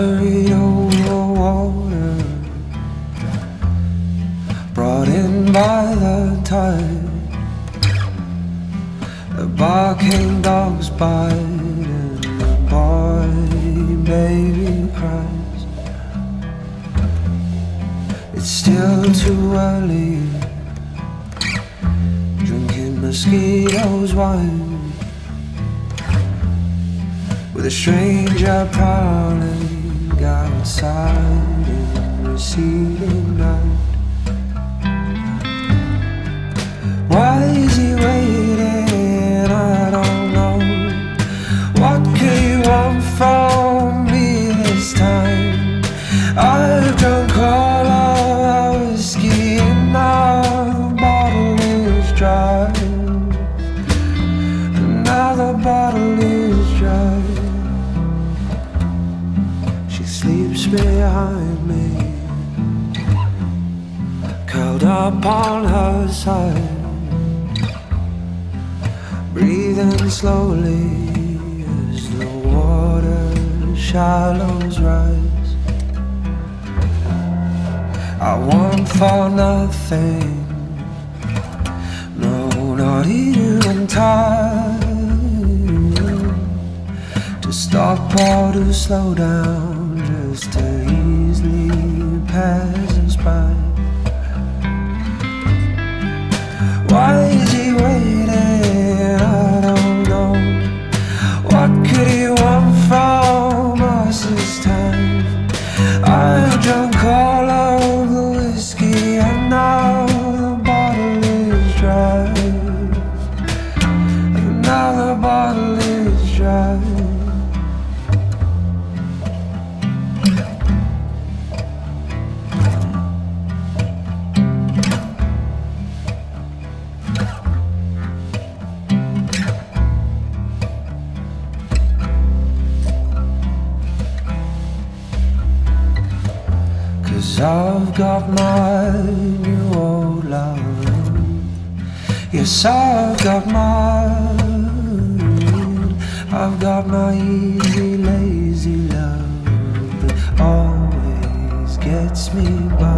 carried over water, brought in by the tide. The barking dogs bite and the boy baby cries. It's still too early, drinking mosquitoes wine, with a stranger prowling outside in receding night. Why is he waiting? I don't know. What could he want from me this time? I've drunk all of our whiskey and now the bottle is dry. And now the bottle is dry. She sleeps behind me, curled up on her side, breathing slowly as the water shallows rise. I want for nothing, no, not even time, to stop or to slow down, just to easily pass us by. Why is he waiting? I don't know. What could he want from us this time? I've drunk all of the whiskey and now the bottle is dry. And now the bottle is dry. 'Cause I've got my new old love. Yes, I've got mine. I've got my easy, lazy love that always gets me by.